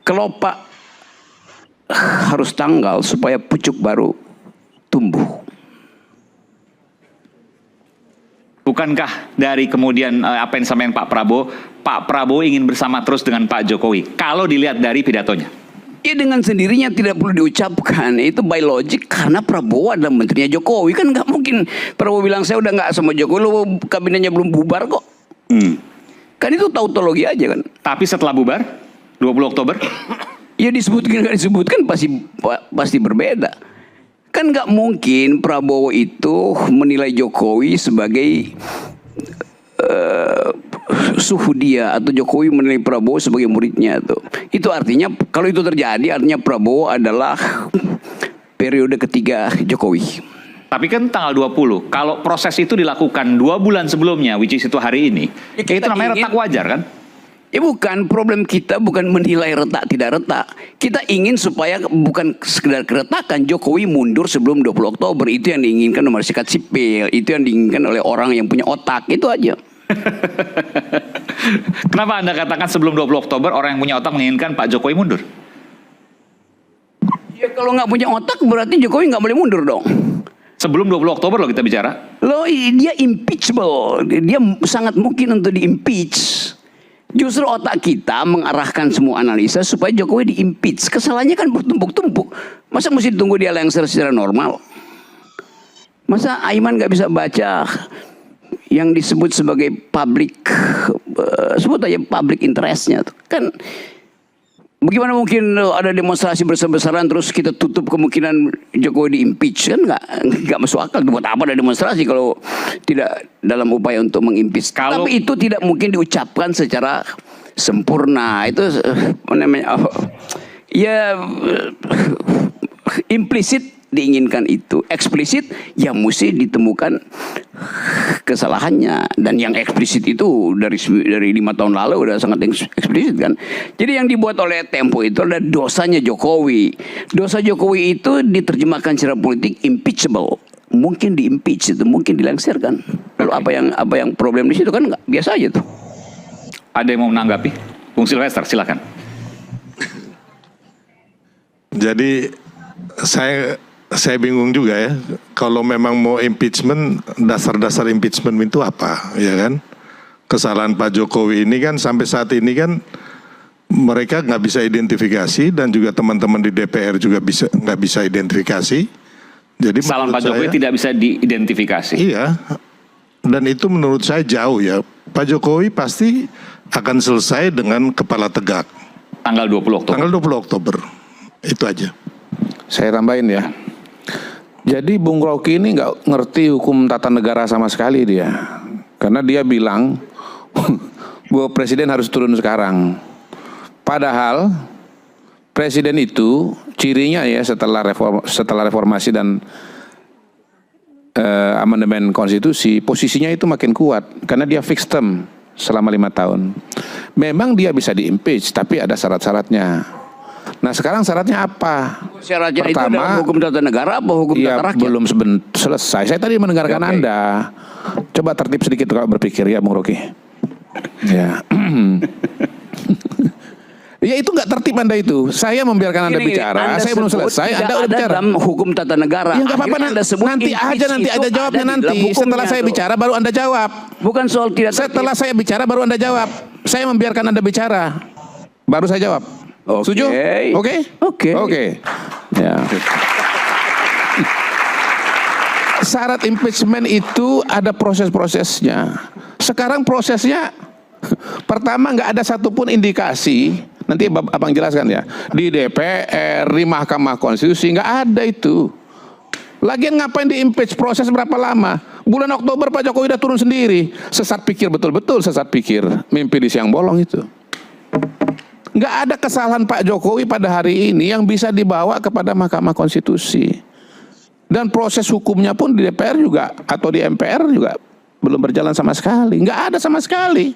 kelopak harus tanggal supaya pucuk baru tumbuh. Bukankah dari kemudian apa yang disampaikan Pak Prabowo ingin bersama terus dengan Pak Jokowi? Kalau dilihat dari pidatonya. Ya dengan sendirinya tidak perlu diucapkan. Itu by logic karena Prabowo adalah menterinya Jokowi. Kan nggak mungkin Prabowo bilang saya udah nggak sama Jokowi, lo kabinetnya belum bubar kok. Kan itu tautologi aja kan. Tapi setelah bubar, 20 Oktober? Ya disebutkan nggak disebutkan pasti berbeda. Kan nggak mungkin Prabowo itu menilai Jokowi sebagai suhu dia atau Jokowi menilai Prabowo sebagai muridnya tuh. Itu artinya kalau itu terjadi artinya Prabowo adalah periode ketiga Jokowi. Tapi kan tanggal 20, kalau proses itu dilakukan 2 bulan sebelumnya, which is itu hari ini, ya itu namanya retak wajar kan? Ya bukan, problem kita bukan menilai retak tidak retak. Kita ingin supaya bukan sekedar keretakan, Jokowi mundur sebelum 20 Oktober. Itu yang diinginkan oleh masyarakat sipil, itu yang diinginkan oleh orang yang punya otak, itu aja. Kenapa Anda katakan sebelum 20 Oktober orang yang punya otak menginginkan Pak Jokowi mundur? Ya kalau nggak punya otak berarti Jokowi nggak boleh mundur dong. Sebelum 20 Oktober loh kita bicara. Loh dia impeachable, dia sangat mungkin untuk di-impeach. Justru otak kita mengarahkan semua analisa supaya Jokowi di-impeach. Kesalahannya kan bertumpuk-tumpuk. Masa mesti tunggu dia lengser secara normal? Masa Aiman nggak bisa baca yang disebut sebagai public, sebut aja public interestnya? Kan bagaimana mungkin ada demonstrasi besar-besaran terus kita tutup kemungkinan Jokowi di-impeach? Kan nggak masuk akal. Buat apa ada demonstrasi kalau tidak dalam upaya untuk meng-impeach? Tapi itu tidak mungkin diucapkan secara sempurna. Itu namanya ya implisit diinginkan itu, eksplisit ya mesti ditemukan kesalahannya, dan yang eksplisit itu dari 5 tahun lalu udah sangat eksplisit kan. Jadi yang dibuat oleh Tempo itu adalah dosanya Jokowi. Dosa Jokowi itu diterjemahkan secara politik impeachable, mungkin di-impeach itu, mungkin dilengsarkan. Lalu apa yang problem di situ kan nggak biasa aja tuh. Ada yang mau menanggapi? Bung Silvester silakan. Jadi saya bingung juga ya, kalau memang mau impeachment, dasar-dasar impeachment itu apa, ya kan? Kesalahan Pak Jokowi ini kan sampai saat ini kan mereka nggak bisa identifikasi, dan juga teman-teman di DPR juga nggak bisa identifikasi. Jadi kesalahan Pak Jokowi tidak bisa diidentifikasi. Iya, dan itu menurut saya jauh ya. Pak Jokowi pasti akan selesai dengan kepala tegak. Tanggal 20 Oktober. Tanggal 20 Oktober, itu aja. Saya tambahin ya. Jadi Bung Rocky ini nggak ngerti hukum tata negara sama sekali dia. Karena dia bilang bahwa presiden harus turun sekarang. Padahal presiden itu cirinya ya setelah reformasi dan amandemen konstitusi, posisinya itu makin kuat. Karena dia fixed term selama 5 tahun. Memang dia bisa di-impeach, tapi ada syarat-syaratnya. Nah sekarang syaratnya apa? Syaratnya Pertama, itu dalam hukum tata negara apa hukum ya, tata rakyat? belum selesai. Saya tadi mendengarkan Anda. Coba tertib sedikit kalau berpikir ya Bung Rocky. Ya. Ya itu nggak tertib Anda itu. Saya membiarkan Anda bicara. Saya belum selesai. Anda udah bicara. Dalam hukum tata negara. Ya nggak apa-apa. Nanti aja, nanti ada jawabnya nanti. Setelah saya bicara baru Anda jawab. Bukan soal tidak tertib. Setelah saya bicara baru Anda jawab. Saya membiarkan Anda bicara. Baru saya jawab. Setuju? Oke? Oke. Ya. Syarat impeachment itu ada proses-prosesnya. Sekarang prosesnya pertama nggak ada satupun indikasi. Nanti abang jelaskan ya. Di DPR, di Mahkamah Konstitusi nggak ada itu. Lagian ngapain di-impeach? Proses berapa lama? Bulan Oktober Pak Jokowi udah turun sendiri. Sesat pikir, betul-betul sesat pikir. Mimpi di siang bolong itu. Nggak ada kesalahan Pak Jokowi pada hari ini yang bisa dibawa kepada Mahkamah Konstitusi. Dan proses hukumnya pun di DPR juga atau di MPR juga belum berjalan sama sekali. Nggak ada sama sekali.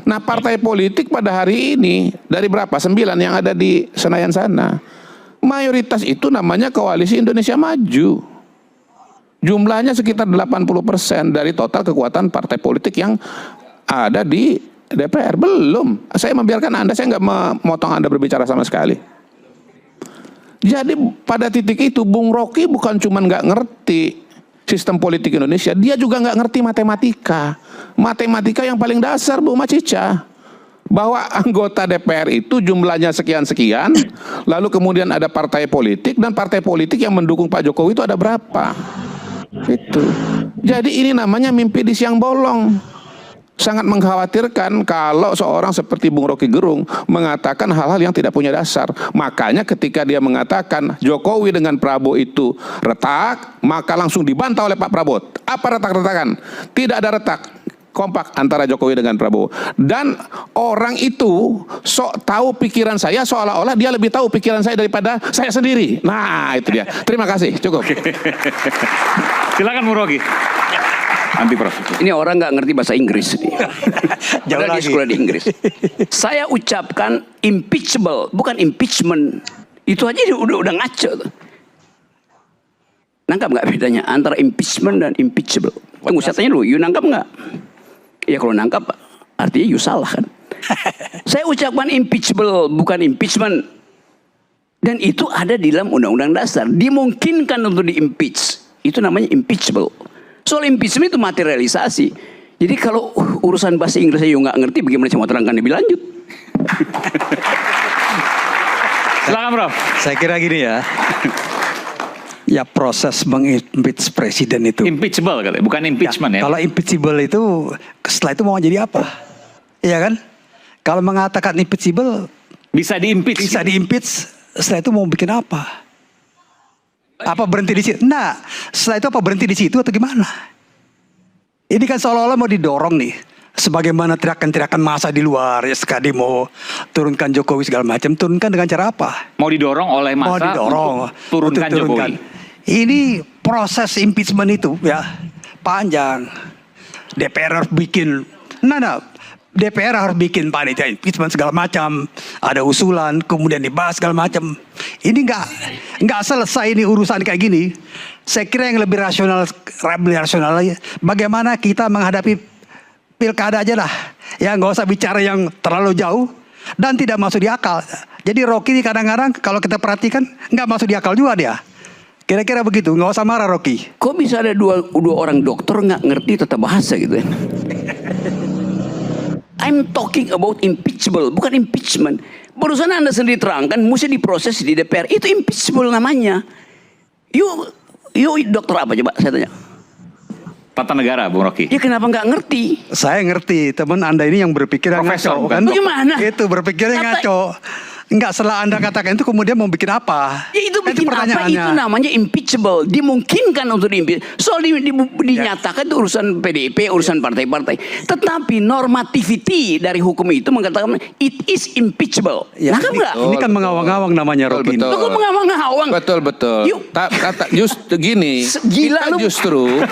Nah partai politik pada hari ini dari berapa? 9 yang ada di Senayan sana. Mayoritas itu namanya Koalisi Indonesia Maju. Jumlahnya sekitar 80% dari total kekuatan partai politik yang ada di DPR? Belum. Saya membiarkan Anda, saya nggak memotong Anda berbicara sama sekali. Jadi pada titik itu Bung Rocky bukan cuma nggak ngerti sistem politik Indonesia, dia juga nggak ngerti matematika. Matematika yang paling dasar, Bu Macica. Bahwa anggota DPR itu jumlahnya sekian-sekian, lalu kemudian ada partai politik, dan partai politik yang mendukung Pak Jokowi itu ada berapa. Itu. Jadi ini namanya mimpi di siang bolong. Sangat mengkhawatirkan kalau seorang seperti Bung Rocky Gerung mengatakan hal-hal yang tidak punya dasar. Makanya ketika dia mengatakan Jokowi dengan Prabowo itu retak, maka langsung dibantah oleh Pak Prabowo. Apa retak-retakan? Tidak ada retak. Kompak antara Jokowi dengan Prabowo. Dan orang itu sok tahu pikiran saya, seolah-olah dia lebih tahu pikiran saya daripada saya sendiri. Nah, itu dia. Terima kasih, cukup. Silakan Bung Rocky. Nanti Prof. Ini orang nggak ngerti bahasa Inggris. Padahal di sekolah di Inggris. Saya ucapkan impeachable, bukan impeachment. Itu aja udah ngaco tuh. Nangkap nggak bedanya antara impeachment dan impeachable? Tunggu, saya tanya dulu, you nangkap nggak? Ya kalau nangkap, artinya you salah kan? Saya ucapkan impeachable, bukan impeachment. Dan itu ada di dalam Undang-Undang Dasar. Dimungkinkan untuk di-impeach. Itu namanya impeachable. Soal impeachment itu materialisasi. Jadi kalau urusan bahasa Inggrisnya you nggak ngerti, bagaimana saya mau terangkan lebih lanjut? Silakan Prof. Saya kira gini ya. Ya proses mengimpeach presiden itu. Impeachable katanya, bukan impeachment ya. Kalau impeachable itu setelah itu mau jadi apa? Iya kan? Kalau mengatakan impeachable Bisa diimpeach. bisa diimpeach, setelah itu mau bikin apa? Apa berhenti di situ? Nah, setelah itu apa berhenti di situ atau gimana? Ini kan seolah-olah mau didorong nih. Sebagaimana teriakan-teriakan massa di luar, ya sekali mau turunkan Jokowi segala macam, turunkan dengan cara apa? Mau didorong oleh massa Mau didorong untuk turunkan untuk Jokowi. Ini proses impeachment itu ya panjang. DPR harus bikin, DPR harus bikin panitia impeachment segala macam. Ada usulan, kemudian dibahas segala macam. Ini nggak selesai ini urusan kayak gini. Saya kira yang lebih rasional aja. Bagaimana kita menghadapi pilkada aja lah. Ya nggak usah bicara yang terlalu jauh dan tidak masuk di akal. Jadi Rocky ini kadang-kadang kalau kita perhatikan nggak masuk di akal juga dia. Kira-kira begitu, nggak usah marah Rocky. Kok bisa ada dua orang dokter nggak ngerti tata bahasa gitu ya? I'm talking about impeachable, bukan impeachment. Barusan Anda sendiri terangkan, mesti diproses di DPR. Itu impeachable namanya. You dokter apa coba saya tanya? Tata negara, Bung Rocky. Ya kenapa nggak ngerti? Saya ngerti, teman Anda ini yang berpikir yang Profesor, ngaco bukan kan? Bagaimana? Itu berpikirnya Kata- ngaco. Enggak, setelah Anda katakan itu kemudian mau bikin apa? Ya itu bikin apa? pertanyaannya. Itu namanya impeachable. Dimungkinkan untuk diimpeach. Soal dinyatakan itu urusan PDIP, urusan partai-partai. Tetapi normativity dari hukum itu mengatakan it is impeachable. Ya, Nangkap nggak? ini kan mengawang-awang namanya Rocky. Betul. Kok mengawang-awang? Betul. Yuk. Justru gini, Gila kita lu. justru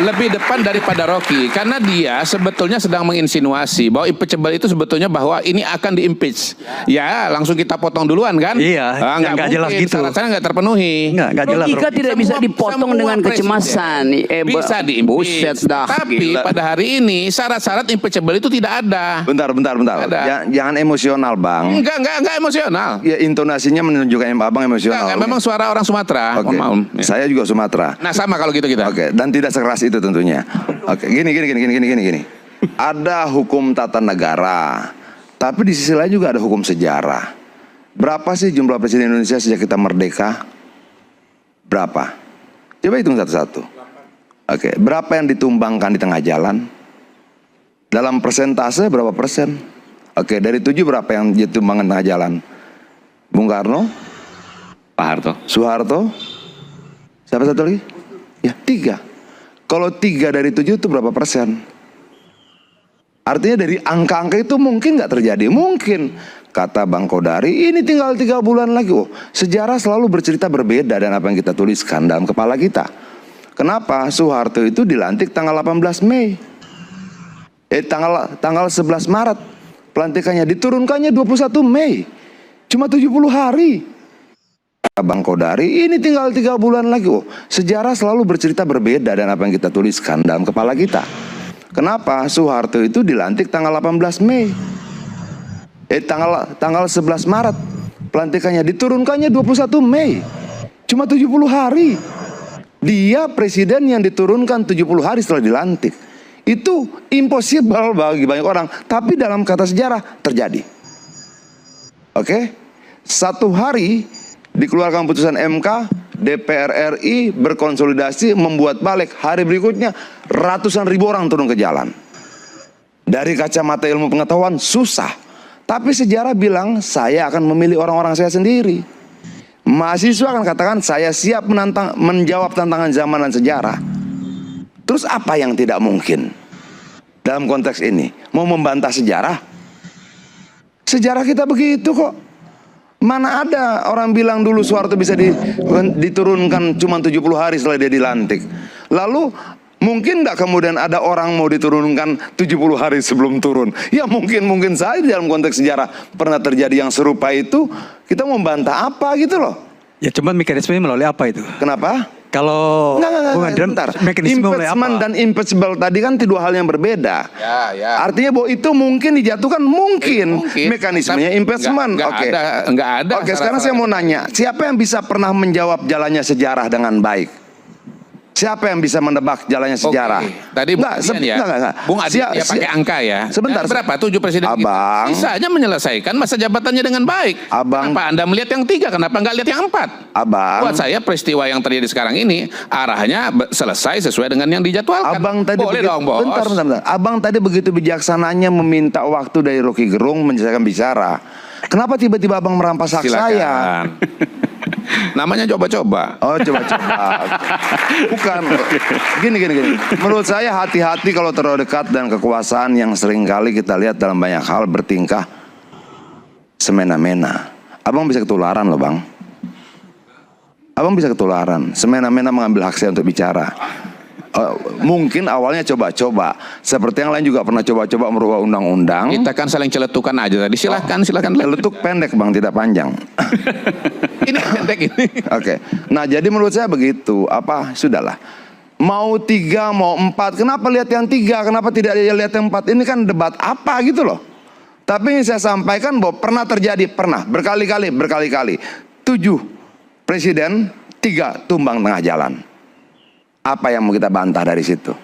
lebih depan daripada Rocky karena dia sebetulnya sedang menginsinuasi bahwa impeachable itu sebetulnya bahwa ini akan diimpeach. Ya, langsung kita potong duluan kan? Iya, yang nggak jelas gitu. Syarat-syaratnya nggak terpenuhi. Nggak jelas. Logika Rocky. tidak bisa Semua- dipotong semua dengan presiden kecemasan. bisa Buset diimpeach. dah. Tapi gila. pada hari ini syarat-syarat impeachable itu tidak ada. Bentar. Ada. Jangan emosional, Bang. Enggak emosional. Ya intonasinya menunjukkan Abang emosional. Memang suara orang Sumatera. Oke. Mohon maaf. Saya juga Sumatera. Nah sama kalau gitu kita. Oke, dan tidak sekeras itu tentunya. Oke, gini. Ada hukum tata negara, tapi di sisi lain juga ada hukum sejarah. Berapa sih jumlah presiden Indonesia sejak kita merdeka? Berapa? Coba hitung satu-satu. Oke, berapa yang ditumbangkan di tengah jalan? Dalam persentase berapa persen? Oke, dari 7 berapa yang ditumbangkan di tengah jalan? Bung Karno, Pak Harto. Soeharto, siapa satu lagi? Ya, 3. Kalau 3 dari 7 itu berapa persen? Artinya dari angka-angka itu mungkin nggak terjadi. Mungkin, kata Bang Kodari, ini tinggal 3 bulan lagi. Oh, sejarah selalu bercerita berbeda dan apa yang kita tuliskan dalam kepala kita. Kenapa? Soeharto itu dilantik tanggal 18 Mei. Tanggal 11 Maret. Pelantikannya diturunkannya 21 Mei. Cuma 70 hari. Bang Kodari, ini tinggal 3 bulan lagi. Oh, sejarah selalu bercerita berbeda dan apa yang kita tuliskan dalam kepala kita. Kenapa? Soeharto itu dilantik tanggal 18 Mei. Tanggal 11 Maret pelantikannya, diturunkannya 21 Mei. Cuma 70 hari. Dia presiden yang diturunkan 70 hari setelah dilantik. Itu impossible bagi banyak orang, tapi dalam kata sejarah terjadi. Oke? 1 hari dikeluarkan putusan MK, DPR RI berkonsolidasi membuat balik. Hari berikutnya ratusan ribu orang turun ke jalan. Dari kacamata ilmu pengetahuan susah, tapi sejarah bilang saya akan memilih orang-orang saya sendiri. Mahasiswa akan katakan saya siap menjawab tantangan zaman dan sejarah. Terus apa yang tidak mungkin dalam konteks ini? Mau membantah sejarah? Sejarah kita begitu kok. Mana ada orang bilang dulu Soeharto bisa diturunkan cuma 70 hari setelah dia dilantik. Lalu mungkin nggak kemudian ada orang mau diturunkan 70 hari sebelum turun? Ya mungkin saja dalam konteks sejarah pernah terjadi yang serupa itu. Kita mau membantah apa gitu loh. Ya cuman mekanismenya melalui apa itu? Kenapa? Kalau Bentar. mekanisme melalui apa? Impeachment dan impeachable tadi kan dua hal yang berbeda. Ya. Artinya bahwa itu mungkin dijatuhkan, mungkin. Mekanismenya impeachment. Oke. Nggak ada. Oke, sekarang saya mau nanya, siapa yang bisa pernah menjawab jalannya sejarah dengan baik? Siapa yang bisa menebak jalannya sejarah? Oke. Tadi Bung Adi ya pakai angka ya. Sebentar. Berapa 7 presiden Abang. bisa aja menyelesaikan masa jabatannya dengan baik. Abang. Kenapa Anda melihat yang 3? Kenapa nggak lihat yang 4? Abang. Buat saya peristiwa yang terjadi sekarang ini arahnya selesai sesuai dengan yang dijadwalkan. Abang tadi boleh dong, Bos. bentar. Abang tadi begitu bijaksananya meminta waktu dari Rocky Gerung menyelesaikan bicara. Kenapa tiba-tiba abang merampas hak saya? Namanya coba-coba. Oh, coba-coba. Bukan. Gini. Menurut saya hati-hati kalau terlalu dekat dan kekuasaan yang seringkali kita lihat dalam banyak hal bertingkah semena-mena. Abang bisa ketularan loh, Bang. Abang bisa ketularan. Semena-mena mengambil hak saya untuk bicara. Mungkin awalnya coba-coba. Seperti yang lain juga pernah coba-coba merubah undang-undang. Kita kan saling celetukan aja tadi. Silahkan. Celetuk pendek, Bang, tidak panjang. Ini pendek ini. Oke. Nah, jadi menurut saya begitu. Sudahlah. Mau 3, mau 4. Kenapa lihat yang 3? Kenapa tidak lihat yang 4? Ini kan debat apa gitu loh. Tapi saya sampaikan bahwa pernah terjadi. Pernah. Berkali-kali. 7 presiden, 3 tumbang tengah jalan. Apa yang mau kita bantah dari situ?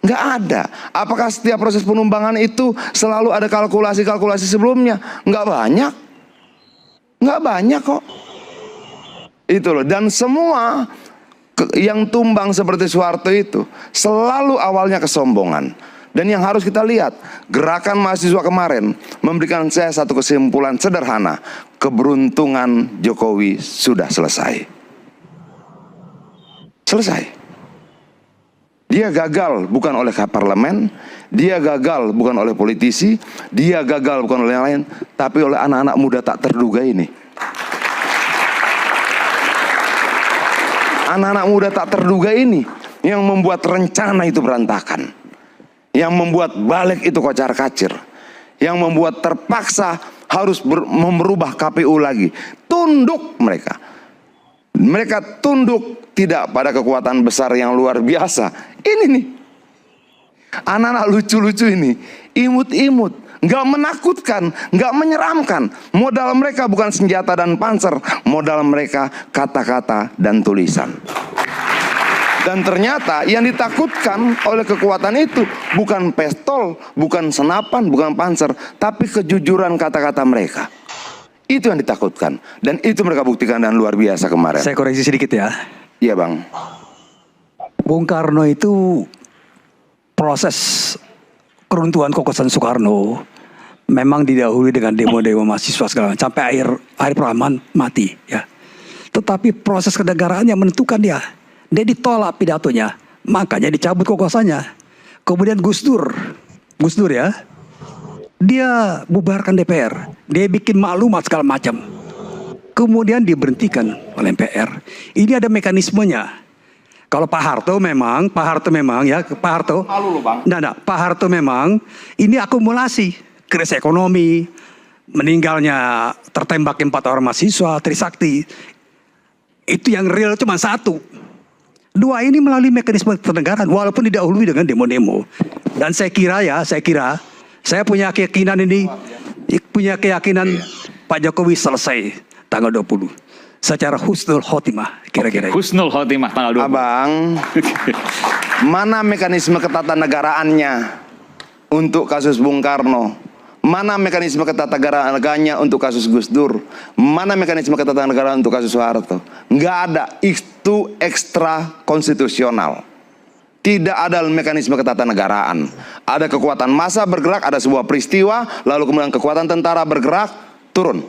Nggak ada. Apakah setiap proses penumbangan itu selalu ada kalkulasi-kalkulasi sebelumnya? Nggak banyak kok. Itu loh. Dan semua yang tumbang seperti Soeharto itu selalu awalnya kesombongan. Dan yang harus kita lihat, gerakan mahasiswa kemarin memberikan saya satu kesimpulan sederhana. Keberuntungan Jokowi sudah selesai. Dia gagal bukan oleh parlemen, dia gagal bukan oleh politisi, dia gagal bukan oleh yang lain, tapi oleh anak-anak muda tak terduga ini. Anak-anak muda tak terduga ini yang membuat rencana itu berantakan, yang membuat balik itu kocar-kacir, yang membuat terpaksa harus merubah KPU lagi. Tunduk mereka. Mereka tunduk tidak pada kekuatan besar yang luar biasa. Ini nih, anak-anak lucu-lucu ini, imut-imut, nggak menakutkan, nggak menyeramkan. Modal mereka bukan senjata dan panser, modal mereka kata-kata dan tulisan. Dan ternyata yang ditakutkan oleh kekuatan itu bukan pistol, bukan senapan, bukan panser, tapi kejujuran kata-kata mereka. Itu yang ditakutkan. Dan itu mereka buktikan dan luar biasa kemarin. Saya koreksi sedikit ya. Iya, Bang. Bung Karno itu proses keruntuhan kekuasaan Soekarno memang didahului dengan demo-demo mahasiswa segala macam sampai akhir Rahman mati ya. Tetapi proses kenegaraan yang menentukan dia ditolak pidatonya, makanya dicabut kekuasaannya. Kemudian Gus Dur ya, dia bubarkan DPR, dia bikin maklumat segala macam, kemudian diberhentikan oleh MPR. Ini ada mekanismenya. Kalau Pak Harto memang ya, Pak Harto. Pak Harto memang ini akumulasi krisis ekonomi, meninggalnya tertembak 4 orang mahasiswa, Trisakti. Itu yang real cuma 1. Dua ini melalui mekanisme ketatanegaraan walaupun didahului dengan demo-demo. Dan saya kira saya punya keyakinan Pak Jokowi selesai tanggal 20 secara husnul khotimah kira-kira. Husnul Khotimah tanggal 20. Abang, mana mekanisme ketatanegaraannya untuk kasus Bung Karno? Mana mekanisme ketatanegaraannya untuk kasus Gus Dur? Mana mekanisme ketatanegaraan untuk kasus Soeharto? Nggak ada. Itu ekstra konstitusional. Tidak ada mekanisme ketatanegaraan. Ada kekuatan massa bergerak, ada sebuah peristiwa, lalu kemudian kekuatan tentara bergerak, turun.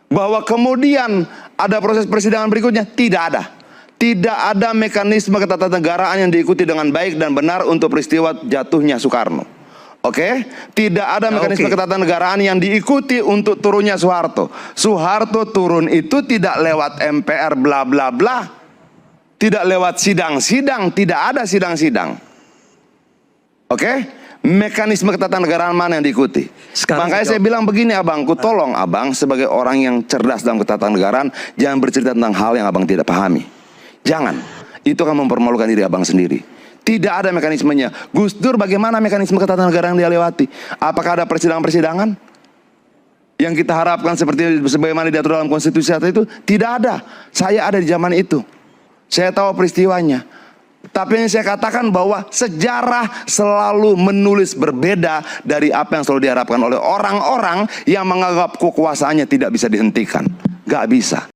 Bahwa kemudian ada proses persidangan berikutnya, tidak ada. Tidak ada mekanisme ketatanegaraan yang diikuti dengan baik dan benar untuk peristiwa jatuhnya Soekarno. Oke? Tidak ada mekanisme ketatanegaraan yang diikuti untuk turunnya Soeharto. Soeharto turun itu tidak lewat MPR bla bla bla. Tidak lewat sidang-sidang, tidak ada sidang-sidang. Oke? Mekanisme ketatanegaraan mana yang diikuti? Makanya saya bilang begini abangku, tolong abang sebagai orang yang cerdas dalam ketatanegaraan, jangan bercerita tentang hal yang abang tidak pahami. Jangan. Itu akan mempermalukan diri abang sendiri. Tidak ada mekanismenya. Gus Dur bagaimana mekanisme ketatanegaraan yang dia lewati? Apakah ada persidangan-persidangan yang kita harapkan seperti sebagaimana diatur dalam konstitusi saat itu? Tidak ada. Saya ada di zaman itu. Saya tahu peristiwanya. Tapi yang saya katakan bahwa sejarah selalu menulis berbeda dari apa yang selalu diharapkan oleh orang-orang yang menganggap kekuasaannya tidak bisa dihentikan. Gak bisa.